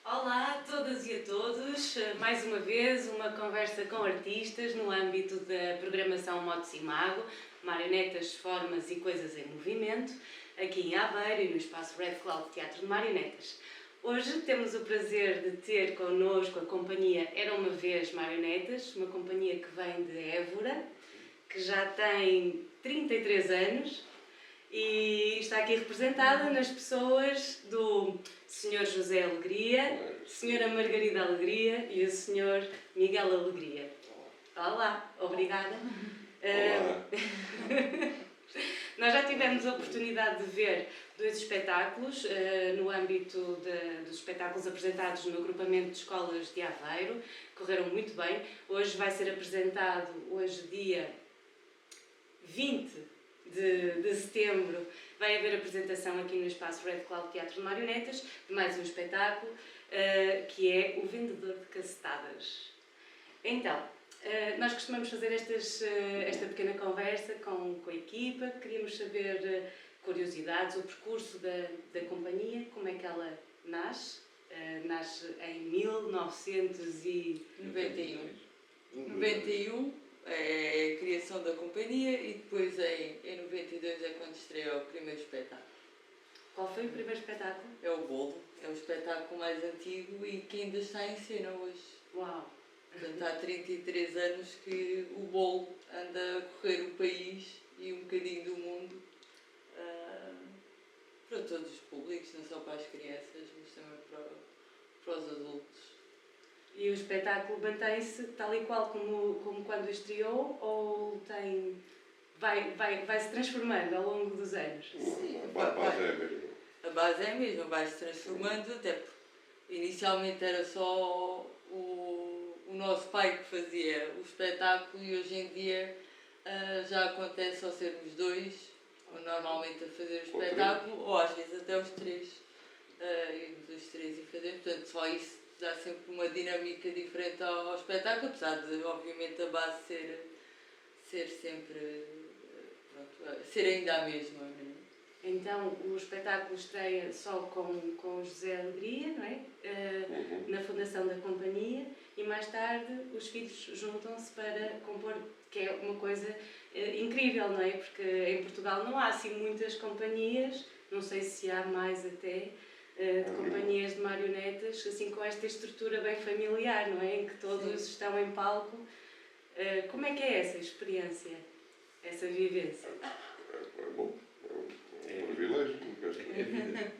Olá a todas e a todos, mais uma vez uma conversa com artistas no âmbito da programação Motos e Mago, marionetas, formas e coisas em movimento, aqui em Aveiro e no espaço Red Cloud Teatro de Marionetas. Hoje temos o prazer de ter connosco a companhia Era Uma Vez Marionetas, uma companhia que vem de Évora, que já tem 33 anos e está aqui representada nas pessoas do Sr. José Alegria, Sra. Margarida Alegria e o Sr. Miguel Alegria. Olá, obrigada. Olá. Nós já tivemos a oportunidade de ver dois espetáculos no âmbito dos espetáculos apresentados no agrupamento de escolas de Aveiro, correram muito bem. Hoje vai ser apresentado, dia 20 de setembro, vai haver apresentação aqui no espaço Red Cloud Teatro de Marionetas de mais um espetáculo que é O Vendedor de Cacetadas. Então, nós costumamos fazer esta pequena conversa com a equipa, queríamos saber curiosidades, o percurso da companhia, como é que ela nasce. Nasce em 1991. 91 é a criação da companhia e depois em 92 é quando estreia o primeiro espetáculo. Qual foi o primeiro espetáculo? É o Bolo, é o espetáculo mais antigo e que ainda está em cena hoje. Uau! Portanto, há 33 anos que o Bolo anda a correr o país e um bocadinho do mundo para todos os públicos, não só para as crianças, mas também para os adultos. E o espetáculo mantém-se tal e qual como quando estreou ou vai se transformando ao longo dos anos? Sim, A base é a mesma. A base é a mesma, vai-se transformando, até porque inicialmente era só o nosso pai que fazia o espetáculo e hoje em dia já acontece só sermos dois, ou normalmente a fazer o espetáculo, ou às vezes até os três, irmos os três e fazer, portanto só isso dá sempre uma dinâmica diferente ao espetáculo, apesar de obviamente a base ser sempre, ser ainda a mesma, não é? Então o espetáculo estreia só com o José Alegria, não é? Na fundação da companhia, e mais tarde os filhos juntam-se para compor, que é uma coisa incrível, não é? Porque em Portugal não há assim muitas companhias, não sei se há mais até, de companhias de marionetas, assim com esta estrutura bem familiar, não é? Em que todos estão em palco. Como é que é essa experiência, essa vivência? É bom, é um privilégio. É vida.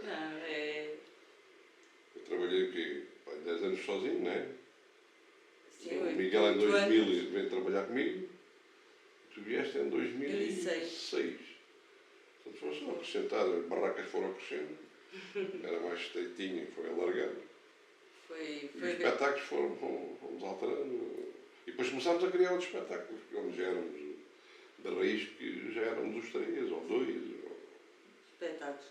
Não, é... Eu trabalhei o quê? 10 anos sozinho, não é? Sim, o Miguel em 2000 veio trabalhar comigo. Tu vieste em 2006. Portanto, foi só acrescentar, as barracas foram crescendo. Era mais estreitinho e foi alargando. E os espetáculos fomos alterando. E depois começámos a criar outros espetáculos, onde já éramos de raiz, que já éramos os 3 ou 2. Espetáculos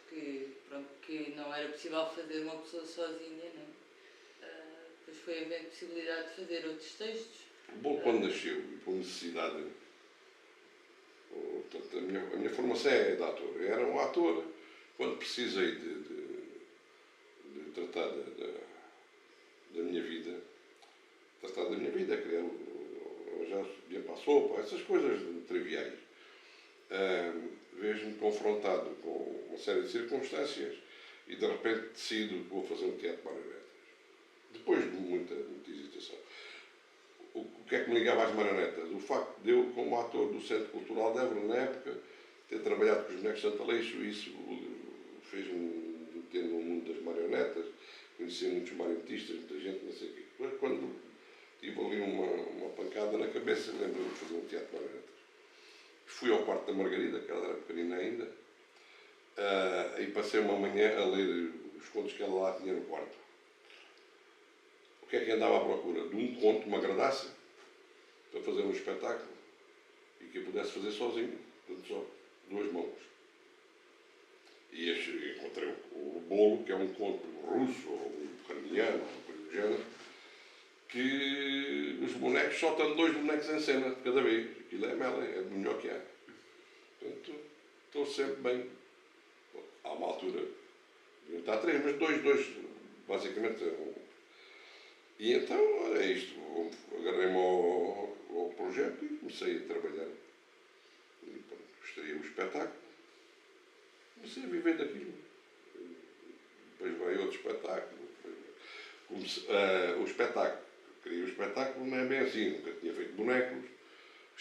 que não era possível fazer uma pessoa sozinha, não é? Depois foi havendo possibilidade de fazer outros textos. O Bolo, quando nasceu, e por necessidade, portanto, a minha formação é de ator. Eu era um ator, quando precisei de tratar da minha vida, criar, já ia para a sopa, essas coisas triviais. Vejo-me confrontado com uma série de circunstâncias e de repente decido que vou fazer um teatro de marionetas. Depois de muita hesitação. O que é que me ligava às marionetas? O facto de eu, como ator do Centro Cultural de Évora, na época, ter trabalhado com os bonecos de Santaleixo, isso fez-me meter no mundo das marionetas, conhecer muitos marionetistas, muita gente, não sei o quê. Quando tive ali uma pancada na cabeça, lembro-me de fazer um teatro de marionetas. Fui ao quarto da Margarida, que ela era pequenina ainda, e passei uma manhã a ler os contos que ela lá tinha no quarto. O que é que andava à procura? De um conto que me agradasse para fazer um espetáculo e que eu pudesse fazer sozinho, portanto só 2 mãos. E encontrei o Bolo, que é um conto russo ou ucraniano, uma coisa do género, que os bonecos só estão 2 bonecos em cena de cada vez. Aquilo é mela, é do melhor que há. Portanto, estou sempre bem. Há uma altura, devia estar 3, mas 2 basicamente. E então, olha isto, agarrei-me ao projeto e comecei a trabalhar. E pronto, gostaria o espetáculo, comecei a viver daquilo. Depois veio outro espetáculo. O espetáculo, queria o espetáculo, não é bem assim, nunca tinha feito bonecos.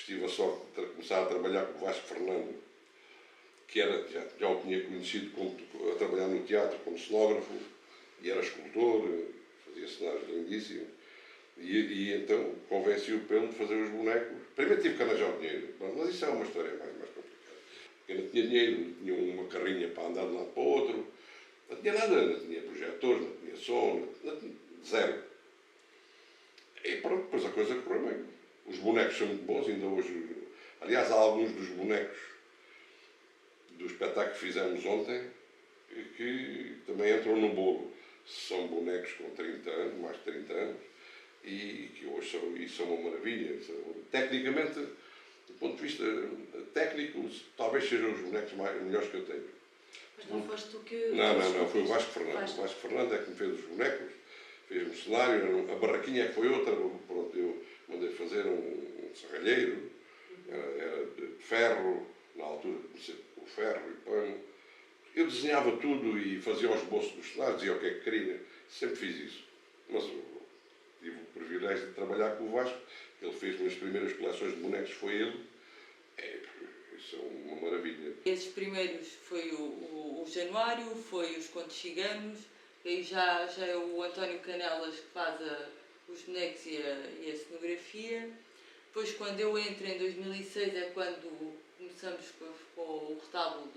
Tive a sorte de começar a trabalhar com o Vasco Fernando, que já o tinha conhecido a trabalhar no teatro como cenógrafo, e era escultor, fazia cenários lindíssimos. E então convenci-o pelo de fazer os bonecos. Primeiro tive que arranjar o dinheiro, mas isso é uma história mais complicada. Eu não tinha dinheiro, não tinha uma carrinha para andar de um lado para o outro, não tinha nada, não tinha projetores, não tinha som, não tinha, zero. E pronto, depois a coisa correu bem. Os bonecos são muito bons, ainda hoje. Aliás, há alguns dos bonecos do espetáculo que fizemos ontem que também entram no bolo. São bonecos com 30 anos, mais de 30 anos, e que hoje são uma maravilha. Tecnicamente, do ponto de vista técnico, talvez sejam os bonecos melhores que eu tenho. Mas não foste tu que... Não, foi o Vasco Fernando. O Vasco Fernando é que me fez os bonecos, fez-me cenário, a barraquinha é que foi outra, pronto, eu mandei fazer um serralheiro, era de ferro, na altura comecei com ferro e pano. Eu desenhava tudo e fazia os esboços dos cenários, dizia o que é que queria, sempre fiz isso. Mas eu tive o privilégio de trabalhar com o Vasco, ele fez as primeiras coleções de bonecos, foi ele. Isso é uma maravilha. Esses primeiros foi o Januário, foi os Contos Ciganos, e aí já é o António Canelas que faz os bonecos e a cenografia. Depois, quando eu entro em 2006, é quando começamos com o retábulo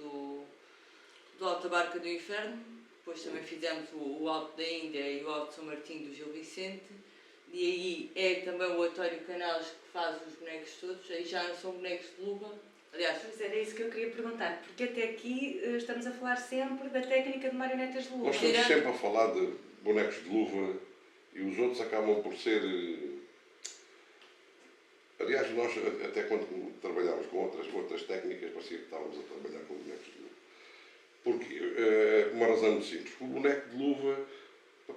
do Alto da Barca do Inferno. Depois também fizemos o Alto da Índia e o Alto de São Martinho do Gil Vicente. E aí é também o António Canelas que faz os bonecos todos. Aí já não são bonecos de luva. Aliás, Pois era isso que eu queria perguntar, porque até aqui estamos a falar sempre da técnica de marionetas de luva. Nós estamos sempre a falar de bonecos de luva e os outros acabam por ser. Aliás, nós até quando trabalhámos com outras técnicas, parecia que estávamos a trabalhar com bonecos de luva. Porquê? Uma razão muito simples. O boneco de luva,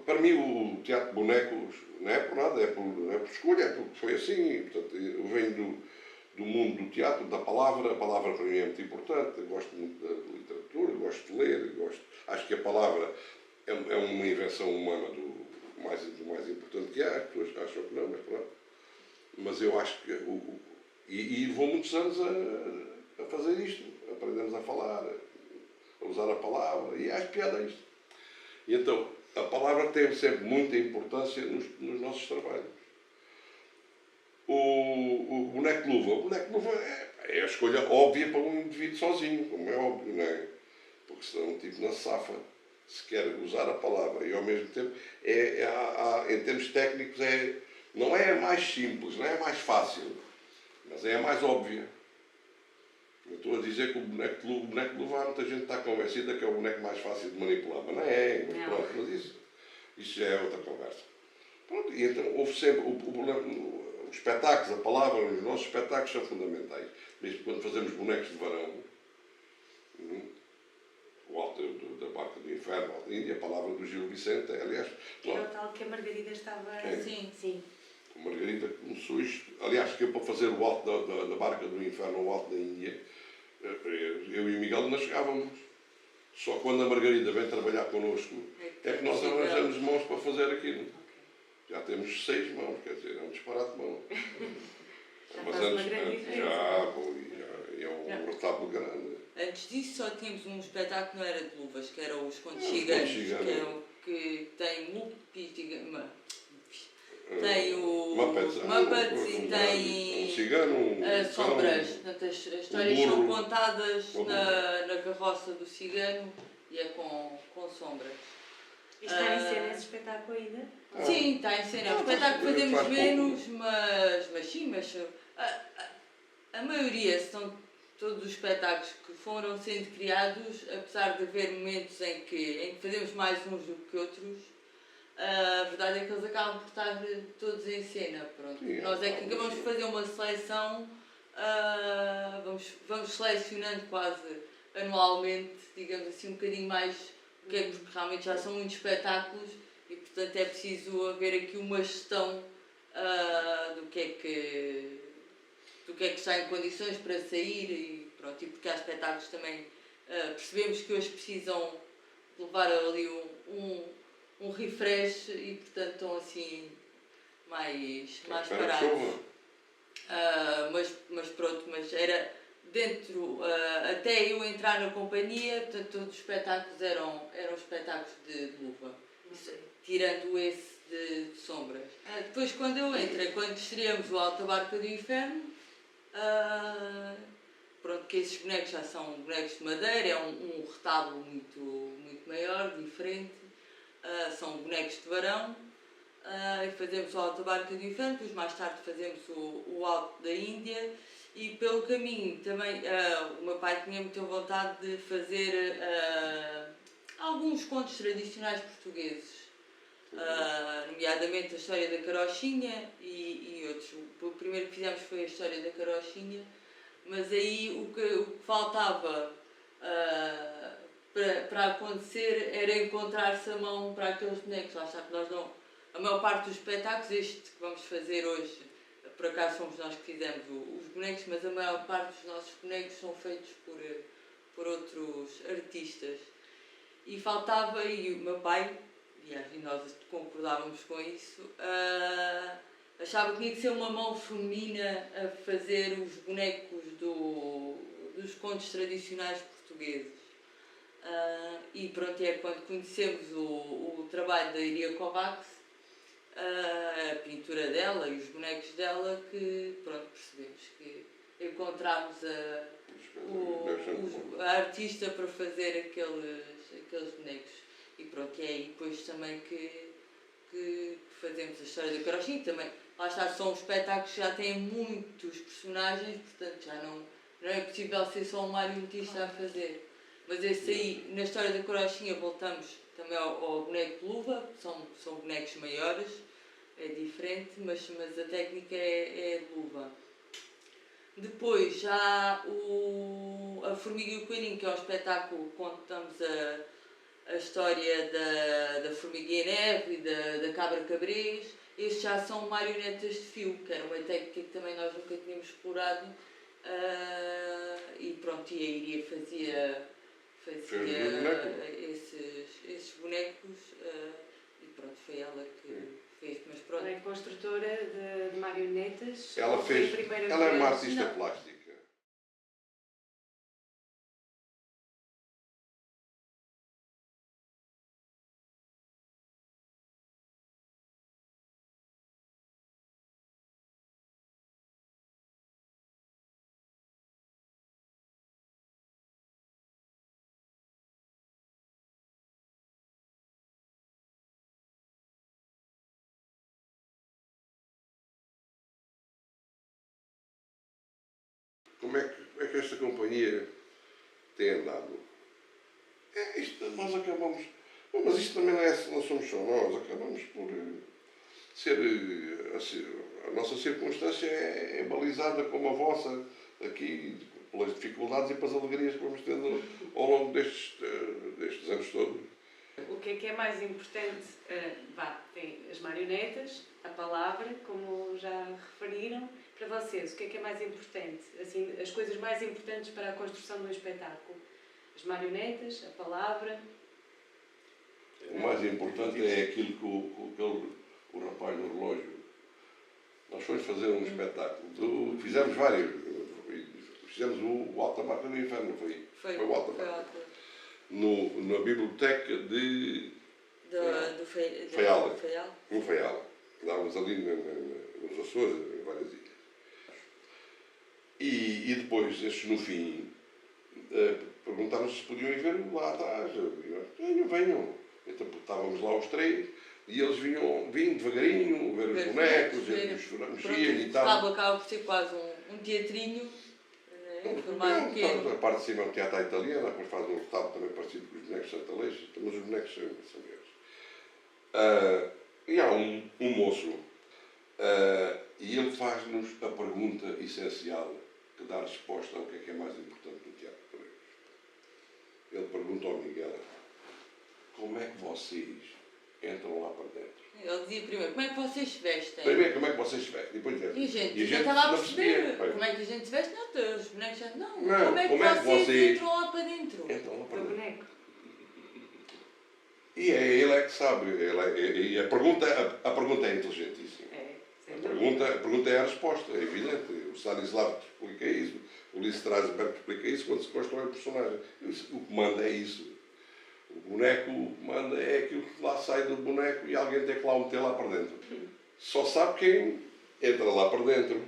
para mim o teatro de bonecos não é por nada, não é por escolha, é porque foi assim. Portanto, eu venho do mundo do teatro, da palavra. A palavra para mim é muito importante. Eu gosto muito da literatura, gosto de ler, acho que a palavra é uma invenção humana do mais importante que há. As pessoas acham que não, mas pronto. Mas eu acho que. E levou muitos anos a fazer isto. Aprendemos a falar, a usar a palavra, e acho piada isto. E então, a palavra tem sempre muita importância nos nossos trabalhos. O boneco de luva. O boneco de luva é a escolha óbvia para um indivíduo sozinho, como é óbvio, não é? Porque senão um tipo não se safa. Se quer usar a palavra e ao mesmo tempo, em termos técnicos, não é a mais simples, não é a mais fácil, mas é a mais óbvia. Eu estou a dizer que o boneco de luva, muita gente está convencida que é o boneco mais fácil de manipular, mas não é. Mas, pronto, mas isso já é outra conversa. Pronto, e então houve sempre os espetáculos, a palavra, os nossos espetáculos são fundamentais. Mesmo quando fazemos bonecos de varão, o Alto da Barca do Inferno, o Alto da Índia, a palavra do Gil Vicente, aliás... Era o tal que a Margarida estava... Sim. A Margarida começou isto. Aliás, que eu para fazer o Alto da Barca do Inferno, o Alto da Índia, eu e o Miguel não chegávamos. Só quando a Margarida vem trabalhar connosco é que nós arranjamos mãos para fazer aquilo. Já temos 6 mãos, quer dizer, é um disparate de mão. Mas antes, é um retábulo grande. Antes disso só tínhamos um espetáculo que não era de luvas, que era os Contos Ciganos, que tem tem o Muppets e tem um cigano, sombras. Portanto, as histórias são contadas na carroça do cigano e é com sombras. E está em cena esse espetáculo ainda? Sim, está em cena. É um espetáculo que fazemos menos, mas sim, a maioria são todos os espetáculos que foram sendo criados, apesar de haver momentos em que fazemos mais uns do que outros, a verdade é que eles acabam por estar todos em cena. Pronto. Sim, nós é que acabamos de fazer uma seleção, vamos selecionando quase anualmente, digamos assim, um bocadinho mais, porque realmente já são muitos espetáculos e portanto é preciso haver aqui uma gestão do que é que está em condições para sair e pronto, e porque há espetáculos também percebemos que hoje precisam levar ali um refresh e portanto estão assim mais parados. Mas pronto, mas era dentro, até eu entrar na companhia, portanto todos os espetáculos eram espetáculos de luva, tirando esse de sombras. Depois quando eu entrei, quando estreamos o Alta Barca do Inferno, pronto, que esses bonecos já são bonecos de madeira, é um retábulo muito maior, diferente, são bonecos de varão, e fazemos o Alta Barca do Inferno, depois mais tarde fazemos o Alto da Índia, e pelo caminho também o meu pai tinha muita vontade de fazer alguns contos tradicionais portugueses, nomeadamente a história da carochinha e outros. O primeiro que fizemos foi a história da carochinha, mas aí o que faltava para acontecer era encontrar-se a mão para aqueles bonecos. Lá está que nós não. A maior parte dos espetáculos, este que vamos fazer hoje, por acaso somos nós que fizemos os bonecos, mas a maior parte dos nossos bonecos são feitos por outros artistas. E faltava, e o meu pai, e nós concordávamos com isso, achava que tinha que ser uma mão feminina a fazer os bonecos dos contos tradicionais portugueses. E pronto, é quando conhecemos o trabalho da Iria Kovacs, a pintura dela e os bonecos dela, que pronto, percebemos que encontramos a artista para fazer aqueles bonecos. E pronto, é aí depois também que fazemos a história da carochinha. Também, lá está, são espetáculos que já têm muitos personagens, portanto já não é possível ser só um marionetista a fazer. Mas esse aí, na história da carochinha, voltamos também ao boneco de luva, são bonecos maiores, é diferente, mas a técnica é de luva. Depois já a Formiga e o Coelhinho, que é um espetáculo que contamos a história da Formiga e a Neve e da Cabra Cabrês. Estes já são marionetas de fio, que era uma técnica que também nós nunca tínhamos explorado. E pronto, e a Iria fazia esses bonecos e pronto, foi ela que fez, mas pronto. Ela é construtora de marionetas. Ela é uma artista plástica. Como é que esta companhia tem andado? Nós acabamos. Bom, mas isto também não somos só nós, acabamos por ser. A nossa circunstância é balizada como a vossa aqui, pelas dificuldades e pelas alegrias que vamos tendo ao longo destes anos todos. O que é mais importante? Tem as marionetas, a palavra, como já referiram. Para vocês, o que é mais importante? Assim, as coisas mais importantes para a construção de um espetáculo? As marionetas, a palavra? O mais importante é aquilo que o rapaz do relógio. Nós fomos fazer um espetáculo. Fizemos vários. Fizemos o Alta Barca do Inferno, não foi? Foi o Alta Barca. Na biblioteca do Faial. No Faial. Estávamos ali nos Açores, em várias ilhas. E depois, estes no fim, perguntaram se podiam ir ver lá atrás. Venham. Então estávamos lá os três e eles vinham devagarinho, ver os bonecos, mexiam e tal. Acaba por ser quase um teatrinho, formato pequeno. A parte de cima é um teatro italiano, depois faz um retábulo também parecido com os bonecos santaleixos, mas os bonecos são meus. E há um moço, e ele faz-nos a pergunta essencial que dá resposta ao que é mais importante no teatro para eles. Ele pergunta ao Miguel: como é que vocês entram lá para dentro? Ele dizia primeiro, como é que vocês se vestem? Primeiro, como é que vocês se vestem? Depois, E a gente e já estava a não perceber percebia. como é que a gente se veste. Não, os bonecos já... Não, Não, como é que vocês entram lá para dentro? Então, lá para O dentro. boneco. E é ele é que sabe. E a pergunta é inteligentíssima. É, sem A dúvida. pergunta é a resposta, é evidente. O Stanislavski explica isso, o Lee Strasberg explica isso quando se constrói o personagem. O que manda é isso. O boneco manda é aquilo que lá sai do boneco e alguém tem que lá o meter lá para dentro. Só sabe quem entra lá para dentro.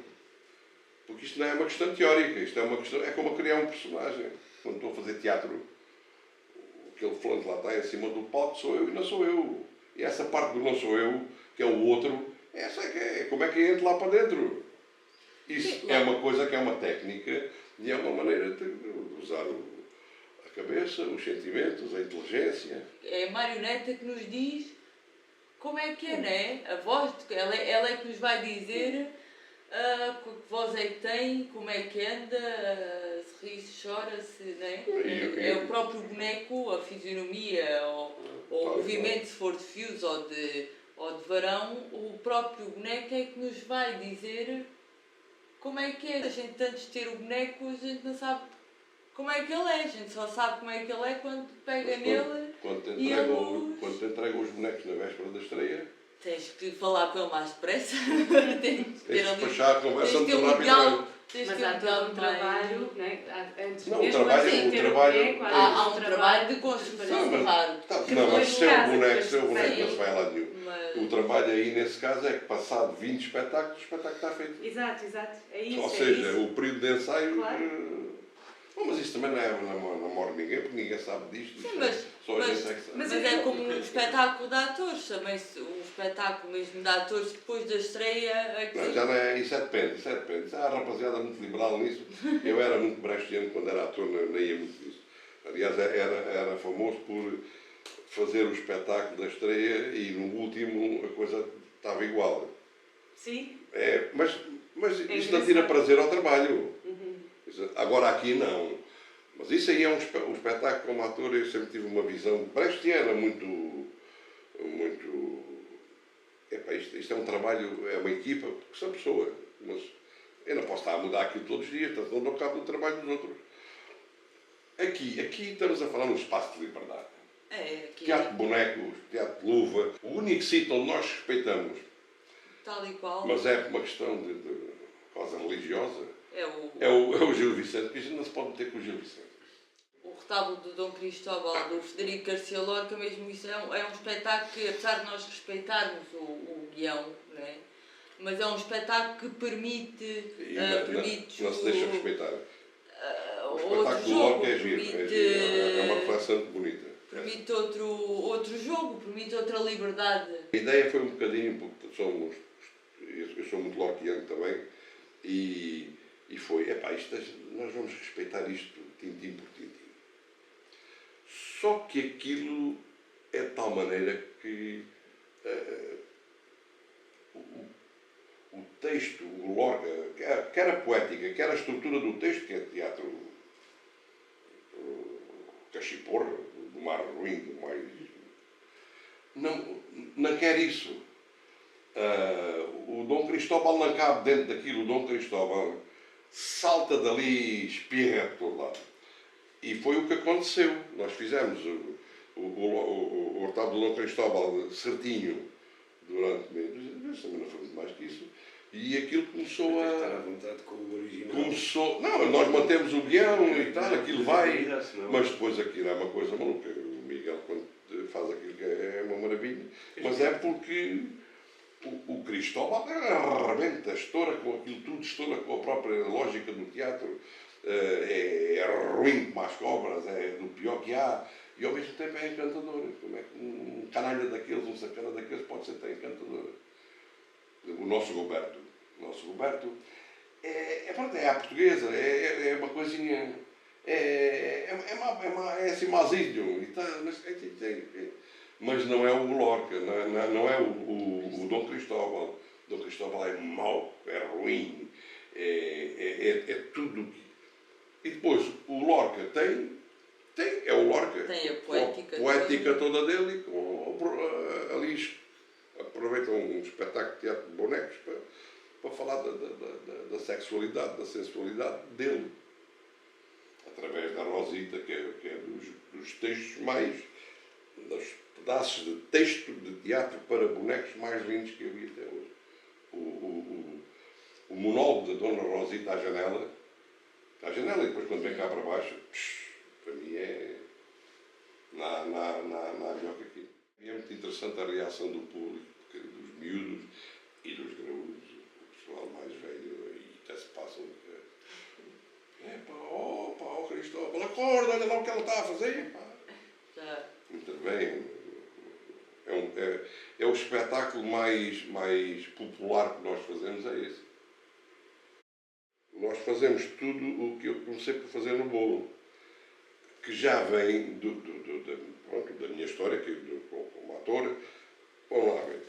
Porque isto não é uma questão teórica, isto é uma questão. É como criar um personagem. Quando estou a fazer teatro, aquele fulano que lá está em cima do palco sou eu e não sou eu. E essa parte do não sou eu, que é o outro, essa é que é. Como é que eu entro lá para dentro? Isso Sim, é uma coisa que é uma técnica e é uma maneira de usar a cabeça, os sentimentos, a inteligência. É a marioneta que nos diz como é que é, não é? A voz, ela é que nos vai dizer que voz é que tem, como é que anda, se ri, se chora, se, não é? É o próprio boneco, a fisionomia, ou o movimento, se for de fios ou de varão, o próprio boneco é que nos vai dizer como é que é. A gente, antes de ter o boneco, a gente não sabe como é que ele é. A gente só sabe como é que ele é quando pega nele. Quando te e entregam os bonecos na véspera da estreia, tens que falar com ele mais depressa. tens tens de despachar a conversa tens de ter muito um rápido. diálogo. Tens de Mas ter há um todo um diálogo mais... trabalho, né? Antes Não, o mesmo trabalho- assim, o ter trabalho- boneco, Há um trabalho de construção, Sim, mas- claro. Não, Que mas depois seu casa, boneco depois não sai. se vai a lado nenhum. Mas... O trabalho aí, nesse caso, é que passado 20 espetáculos, o espetáculo está feito. Exato, exato. É isso. Ou é seja, isso. o período de ensaio. Claro. Bom, mas isso também não morre ninguém, porque ninguém sabe disto. Sim, mas- só a gente é que sabe. Mas é como um espetáculo de atores, também um espetáculo mesmo de atores depois da estreia. Não, já não é, isso depende. Há a rapaziada muito liberal nisso. Eu era muito brechiano quando era ator, nem ia muito nisso. Aliás, era famoso por fazer o espetáculo da estreia e no último a coisa estava igual. Sim. Mas É isso não tira engraçado. prazer ao trabalho. Uhum. Agora aqui não. Mas isso aí é um espetáculo como ator, eu sempre tive uma visão brechtiana muito. Epá, isto é um trabalho, é uma equipa, porque são pessoas. Mas eu não posso estar a mudar aquilo todos os dias, portanto não dou cabo do trabalho dos outros. Aqui estamos a falar num espaço de liberdade. Aqui, Teatro de bonecos, teatro de luva. O único sítio onde nós respeitamos, tal e qual, mas é por uma questão de causa religiosa, é o, é o Gil Vicente, porque a gente não se pode meter com o Gil Vicente. o retábulo do Dom Cristóbal, do Frederico Garcia Lorca, mesmo isso é um espetáculo que, apesar de nós respeitarmos o guião, não é? Mas é um espetáculo que permite, E permite não se deixa respeitar. O outro espetáculo do jogo, Lorca é giro, é uma reflexão muito bonita. permite outro jogo, permite outra liberdade. A ideia foi um bocadinho, porque eu sou muito lorquiano também, e foi, nós vamos respeitar isto tintim por tintim. Só que aquilo é de tal maneira que o texto, o Lorca, quer a poética, quer a estrutura do texto, que é teatro cachiporra, do mar ruim, do mais... Não quer isso. O Dom Cristóbal não cabe dentro daquilo. O Dom Cristóbal salta dali e espirra por todo lado. E foi o que aconteceu. Nós fizemos o retábulo do Dom Cristóbal certinho durante meses, também não foi muito mais que isso. E aquilo começou Estar à a... vontade com o original. Não, nós mantemos o guião e tal, aquilo vai. Senão- Mas depois aquilo é uma coisa maluca. O Miguel, quando faz aquilo, que é uma maravilha. Mas é porque o Cristóbal arrebenta, estoura com aquilo tudo, estoura com a própria lógica do teatro. É ruim como as cobras, é do pior que há. E ao mesmo tempo é encantador. Como é que um canalha daqueles, um sacana daqueles pode ser tão encantador? O nosso Roberto é à portuguesa, é uma coisinha, é assim mazinho, e tá, mas não é o Lorca, não é o Dom Cristóbal. Dom Cristóbal é mau, é ruim, é tudo. E depois o Lorca é o Lorca, Tem a com a poética poética toda dele e com ali espetáculo de teatro de bonecos para falar da sexualidade, da sensualidade dele. Através da Rosita, que é dos textos mais, dos pedaços de texto de teatro para bonecos mais lindos que eu vi até hoje. O monólogo da Dona Rosita à janela, e depois quando vem cá para baixo, para mim é nada melhor que aquilo. E é muito interessante a reação do público, dos miúdos e dos graúdos, o pessoal mais velho, e até se passam Cristóbal, acorda, olha lá o que ela está a fazer, pá. Intervém. É o espetáculo mais popular que nós fazemos, é esse. Nós fazemos tudo o que eu comecei por fazer no bolo, que já vem da minha história, como ator. Vamos lá ver.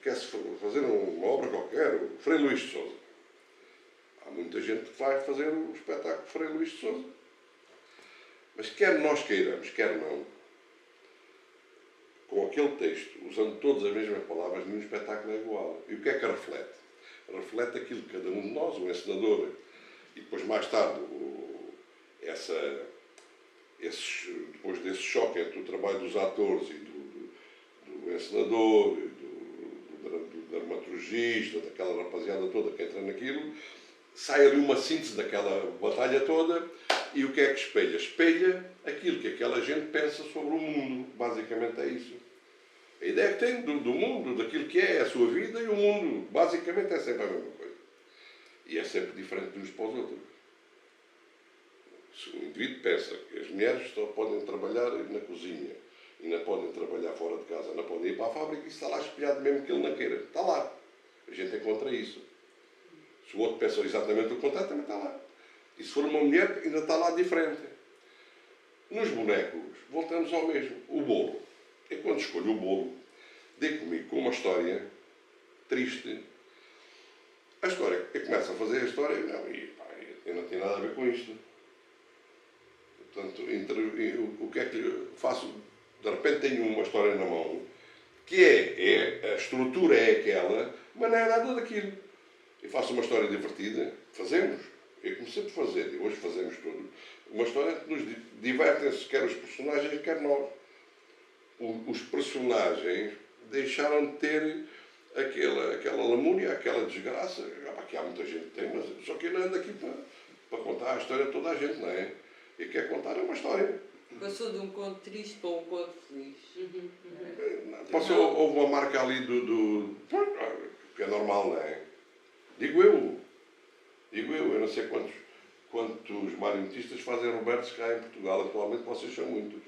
Quer-se fazer uma obra qualquer, o Frei Luís de Sousa. Há muita gente que vai fazer o espetáculo de Frei Luís de Sousa. Mas quer nós queiramos, quer não, com aquele texto, usando todas as mesmas palavras, nenhum espetáculo é igual. E o que é que reflete? Reflete aquilo que cada um de nós, o encenador, e depois mais tarde, depois desse choque entre o trabalho dos atores e do encenador, do dramaturgista, daquela rapaziada toda que entra naquilo, sai ali uma síntese daquela batalha toda. E o que é que espelha? Espelha aquilo que aquela gente pensa sobre o mundo. Basicamente é isso. A ideia que tem do mundo, daquilo que é a sua vida e o mundo. Basicamente é sempre a mesma coisa. E é sempre diferente de uns para os outros. Se o indivíduo pensa que as mulheres só podem trabalhar na cozinha e não podem trabalhar fora de casa, não podem ir para a fábrica, isso está lá espelhado mesmo que ele não queira. Está lá. A gente encontra isso. Se o outro pensa exatamente o contrário, também está lá. E se for uma mulher, ainda está lá diferente. Nos bonecos, voltamos ao mesmo. O bolo. Eu, quando escolho o bolo, dei comigo com uma história triste. A história, eu começo a fazer a história, eu não tenho nada a ver com isto. Portanto, o que é que faço? De repente tenho uma história na mão, que a estrutura é aquela, mas não é nada daquilo. Eu faço uma história divertida, fazemos. Eu comecei por fazer, e hoje fazemos tudo. Uma história que nos divertem-se, quer os personagens, quer nós. Os personagens deixaram de ter aquela lamúria, aquela desgraça, que há muita gente que tem, mas só que eu não ando aqui para contar a história de toda a gente, não é? E quer contar uma história. Passou de um conto triste para um conto feliz. Houve uma marca ali que é normal, não é? Digo eu não sei quantos marionetistas fazem Robertos cá em Portugal. Atualmente vocês são muitos.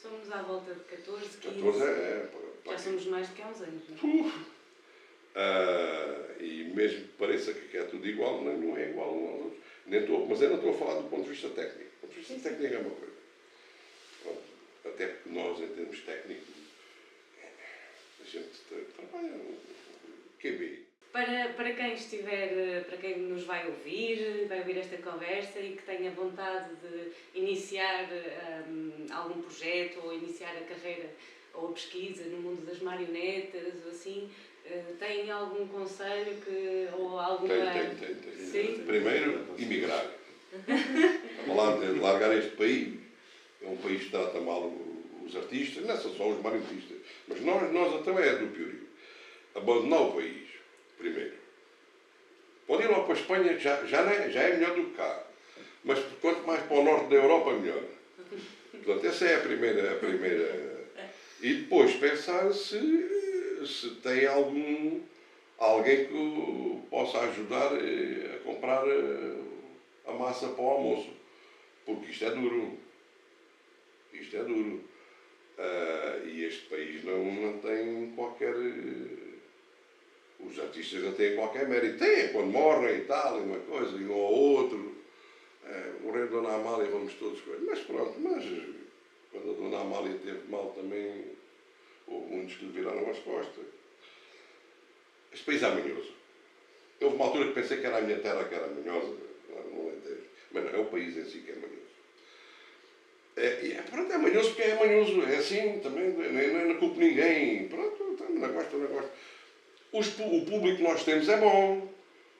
Somos à volta de 14, 15. 14 já somos mais do que há uns anos, não é? E mesmo que pareça que é tudo igual, não é igual um aos outros. Mas eu não estou a falar do ponto de vista técnico. Do ponto de vista técnico é uma coisa. Pronto. Até porque nós, em termos técnicos, a gente trabalha QB. Para quem estiver, para quem nos vai ouvir esta conversa e que tenha vontade de iniciar algum projeto ou iniciar a carreira ou a pesquisa no mundo das marionetas ou assim, tem algum conselho ou alguma... Tem. Sim? Primeiro, emigrar. Largar este país. É um país que trata mal os artistas, não são só os marionetistas, mas nós também é do Piorio. Abandonar o país. Primeiro. Pode ir lá para a Espanha, já é melhor do que cá. Mas quanto mais para o norte da Europa, melhor. Portanto, essa é a primeira. E depois pensar se tem alguém que possa ajudar a comprar a massa para o almoço. Porque isto é duro. E este país não tem qualquer... Os artistas não têm qualquer mérito. Têm quando morrem e tal, e uma coisa, e um ou outro. Morreu a Dona Amália, vamos todos com ele. Mas pronto, quando a Dona Amália teve mal também, houve muitos que lhe viraram as costas. Este país é manhoso. Houve uma altura que pensei que era a minha terra que era manhosa, não Alentejo. Mas não, é o país em si que é manhoso. Pronto, é manhoso porque é manhoso. É assim também, não culpo ninguém. Pronto, não gosto. O público que nós temos é bom.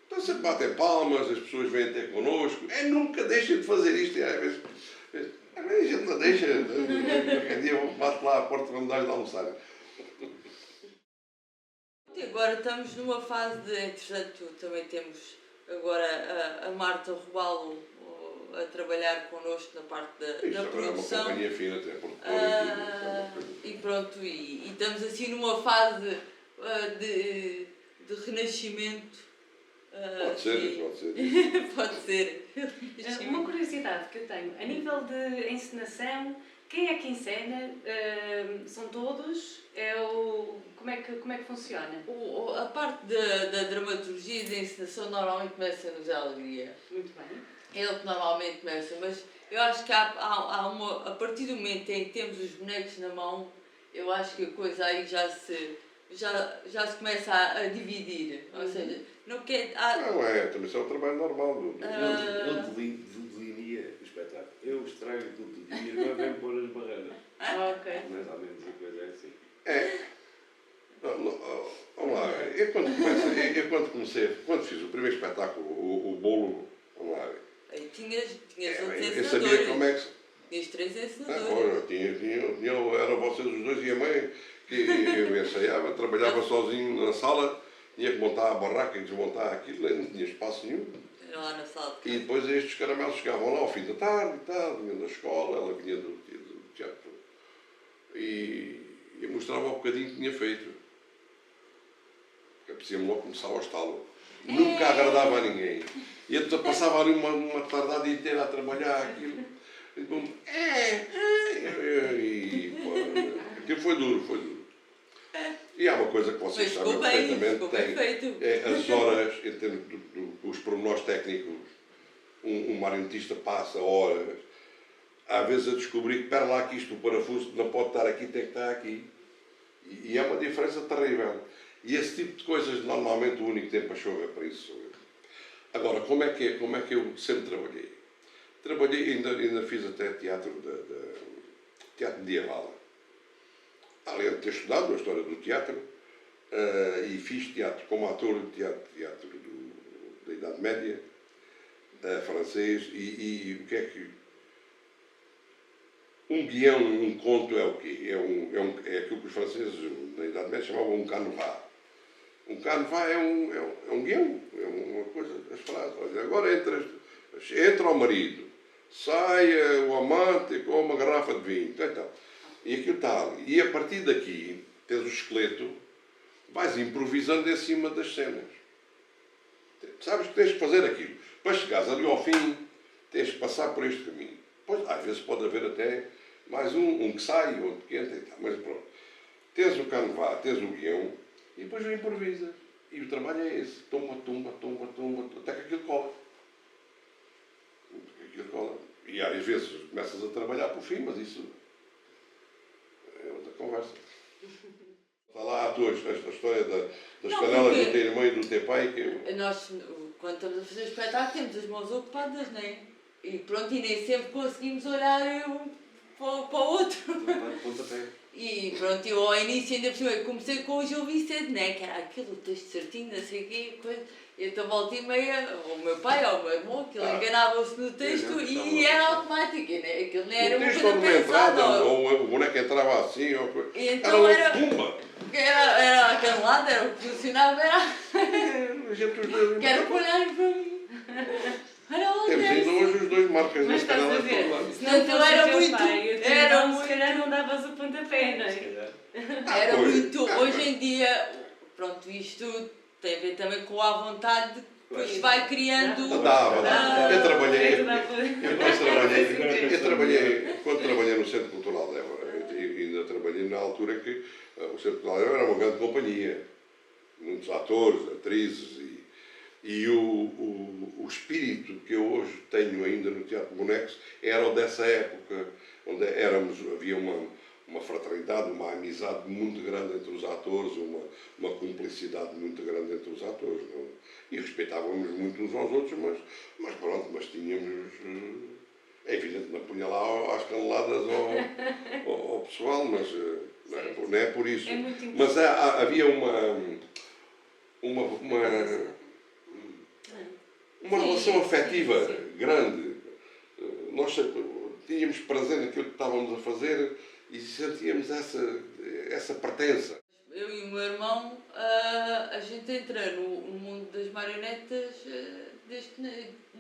Então sempre batem palmas, as pessoas vêm ter connosco. Nunca deixem de fazer isto. E às vezes a gente não deixa. Qualquer dia eu bato lá à porta para me dar de almoçar. E agora estamos numa fase de, entretanto, também temos agora a Marta Robalo a trabalhar connosco na parte da produção. É uma companhia fina, até e pronto, e estamos assim numa fase de renascimento. Pode ser. Pode ser. Uma curiosidade que eu tenho, a nível de encenação, quem é que encena? São todos? Como é que funciona? A parte da dramaturgia e da encenação normalmente começa no Zé Alegria. Muito bem. É ele que normalmente começa, mas eu acho que a partir do momento em que temos os bonecos na mão, eu acho que a coisa aí já se começa a dividir. Ou seja, não quer. Não é, também isso é um trabalho normal. Ele delineia o espetáculo. Eu estrago tudo e a irmã vem pôr as barreiras. Ok. Mais ou menos a coisa é assim. Vamos lá, quando fiz o primeiro espetáculo, o bolo, vamos lá. Aí tinhas outros Eu sabia como é que. Tinhas 3 encenadores. Era vocês os dois e a mãe, que eu ensaiava, trabalhava sozinho na sala, tinha que montar a barraca e desmontar aquilo, não tinha espaço nenhum. Era lá na sala de casa. E depois estes caramelos chegavam lá ao fim da tarde e tal, vinham da escola, ela vinha do teatro. E eu mostrava um bocadinho que tinha feito. Apetecia-me logo começar ao estalo. Nunca agradava a ninguém. E eu passava ali uma tardada inteira a trabalhar aquilo. E aquilo foi duro. E há uma coisa que vocês sabem perfeitamente, tem as horas, em termos dos pormenores técnicos, um marionetista passa horas, às vezes a descobrir que, espera lá que isto, o parafuso não pode estar aqui, tem que estar aqui. E é uma diferença terrível. E esse tipo de coisas, normalmente, o único tempo a chover para isso sou eu. Agora, como é que eu sempre trabalhei? Ainda fiz até teatro medieval. Além de ter estudado a história do teatro, e fiz teatro como ator de teatro da Idade Média, francês, e o que é que... Um guião, um conto é o quê? É aquilo que os franceses na Idade Média chamavam um canevas. Um canevas é um guião, é uma coisa, as frases. Olha, agora entra o marido, sai o amante com uma garrafa de vinho, então. E aquilo está ali. E a partir daqui, tens o esqueleto, vais improvisando em cima das cenas. Sabes que tens que fazer aquilo. Para chegares ali ao fim, tens que passar por este caminho. Pois, às vezes pode haver até mais um que sai, outro que entra e tal. Mas pronto. Tens o canevas, tens o guião, e depois o improvisas. E o trabalho é esse. Tumba, até que aquilo cola. E às vezes começas a trabalhar por fim, mas isso é outra conversa. Está lá a história das canelas do teu irmão e do teu pai. Nós, quando estamos a fazer o espetáculo, temos as mãos ocupadas, não é? E pronto, e nem sempre conseguimos olhar para o outro. E pronto, eu ao início ainda por cima comecei com o Gil Vicente, né? Que era aquilo, o texto certinho, não sei o quê, coisa. E então volta e meia, o meu pai ou o meu irmão, que ele enganava-se no texto e era automático, né? Aquilo não era uma coisa pensada. Ou o boneco entrava assim, ou... E então era pumba! Era aquele lado, era o que funcionava, que era para olharem para mim. Temos ainda hoje os dois marcas Mas das estás a canelas ver, para lá. se não fosse era o teu muito, pai e o teu era irmão, muito. se calhar não davas o pontapé, não é? Era muito, hoje em dia, pronto, isto tem a ver também com a vontade de que se vai criando. Dá. Eu trabalhei, quando trabalhei no Centro Cultural de Évora, ainda trabalhei na altura que o Centro Cultural de Évora era uma grande companhia, muitos atores, atrizes, e o espírito que eu hoje tenho ainda no Teatro de Bonecos era o dessa época, onde havia uma fraternidade, uma amizade muito grande entre os atores, uma cumplicidade muito grande entre os atores. Não? E respeitávamos muito uns aos outros, mas tínhamos... É evidente que não punha lá às caneladas ao pessoal, mas não é por isso. É muito mas havia uma Sim, relação afetiva sim. grande. Nós tínhamos prazer naquilo que estávamos a fazer e sentíamos essa pertença. Eu e o meu irmão, a gente entra no mundo das marionetas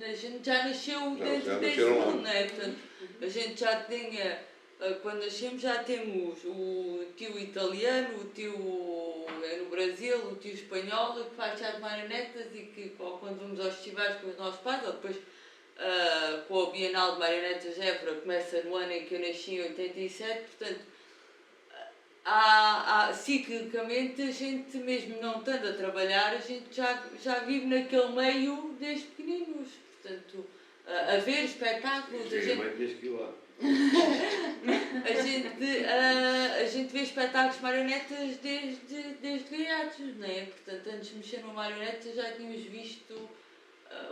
a gente já nasceu dentro desse mundo, não é? Portanto, a gente já tinha, quando nascemos já temos o tio italiano, o tio no Brasil, o tio espanhol que faz já de marionetas e que quando vamos aos festivais com os nossos pais, ou depois com a Bienal de Marionetas de Évora, começa no ano em que eu nasci, em 87, portanto, ciclicamente a gente, mesmo não estando a trabalhar, a gente já vive naquele meio desde pequeninos. Portanto, a ver espetáculos, a gente vê espetáculos de marionetas desde gaiatos, não é? Portanto, antes de mexer numa marioneta já tínhamos visto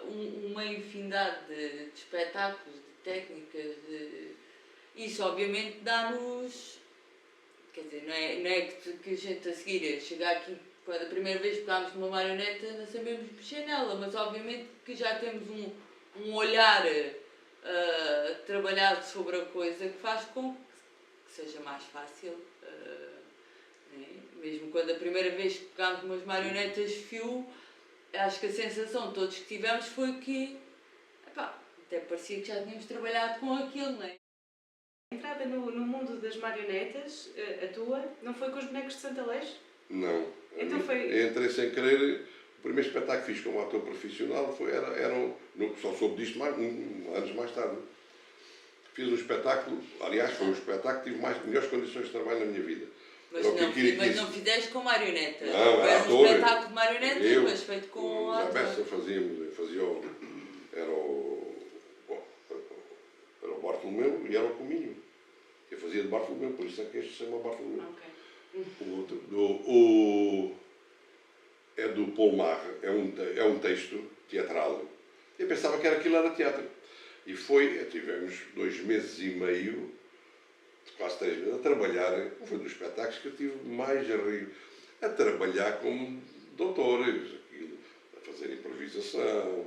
uma infinidade de espetáculos, de técnicas. Isso obviamente dá-nos. Quer dizer, não é que a gente a seguir chegar aqui, quando a primeira vez que pegámos numa marioneta, não sabemos mexer nela, mas obviamente que já temos um olhar trabalhado sobre a coisa que faz com que seja mais fácil. Né? Mesmo quando a primeira vez que pegámos umas marionetas de fio, acho que a sensação de todos que tivemos foi que até parecia que já tínhamos trabalhado com aquilo, não é? A entrada no mundo das marionetas, a tua, não foi com os bonecos de Santo Aleixo? Não. Então foi... Eu entrei sem querer. O primeiro espetáculo que fiz como ator profissional só soube disto anos mais tarde. Fiz um espetáculo, aliás, foi um espetáculo que tive melhores condições de trabalho na minha vida. Mas não fizeste com marioneta? Não, era ator. Um espetáculo de marioneta, mas feito com a ator. Bessa era o Bartolomeu e era o Cominho. Eu fazia de Bartolomeu, por isso é que este se chama Bartolomeu. Okay. O outro, é do Paul Marre, é um texto teatral. Eu pensava que aquilo era teatro. E tivemos 2 meses e meio, quase 3 meses, a trabalhar. Foi um dos espetáculos que eu tive mais a rir. A trabalhar como doutores, a fazer improvisação,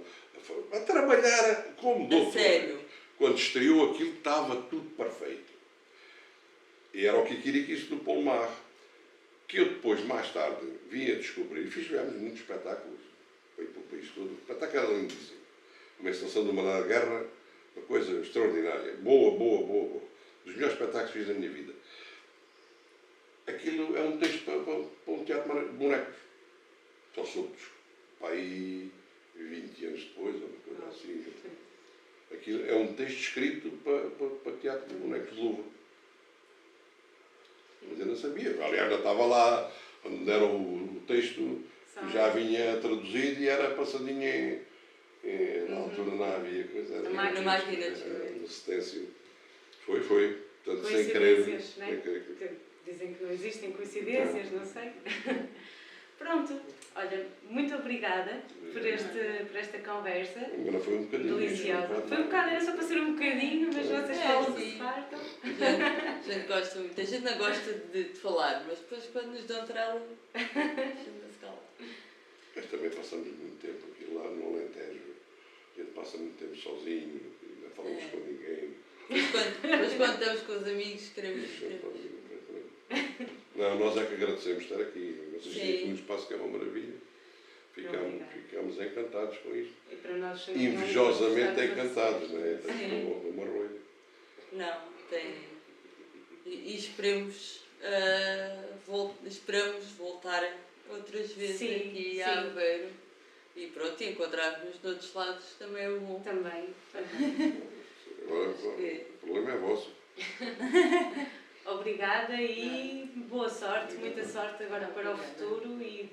a trabalhar como doutor. A sério? Quando estreou aquilo estava tudo perfeito. E era o Kikirikis do Paul Marre, que eu depois, mais tarde, vim a descobrir. Fizemos muitos espetáculos, foi para o país todo. O espetáculo era lindíssimo. Uma encenação de uma guerra, uma coisa extraordinária. Boa. Dos melhores espetáculos que fiz na minha vida. Aquilo é um texto para um teatro de bonecos. Só soube para aí 20 anos depois, ou uma coisa assim. Aquilo é um texto escrito para teatro de bonecos de luva. Mas eu não sabia. Aliás, já estava lá, quando me deram o texto, já vinha traduzido e era passadinho na altura não havia coisa. Na máquina. No Cetêncio. Foi. Portanto, sem querer. Né? Dizem que não existem coincidências, não sei. Pronto, olha, muito obrigada por esta conversa. Agora foi um bocadinho. Deliciosa. Foi um bocado, era só para ser um bocadinho, mas vocês falam que se fartam. A gente gosta muito. A gente não gosta de falar, mas depois quando nos dão trela, a gente se cala. Mas também passamos muito tempo aqui lá no Alentejo. A gente passa muito tempo sozinho, não falamos com ninguém. Mas quando estamos com os amigos, queremos. Não, nós é que agradecemos estar aqui. Vocês têm aqui um espaço que é uma maravilha. Ficamos encantados com isto. E para nós invejosamente encantados, não é? Uma rolha. Não, tem. E esperamos voltar outras vezes aqui a Aveiro. E pronto, encontrar-nos de outros lados também é bom. Também. Agora, o problema é vosso. Obrigada e boa sorte, muita sorte agora para o futuro e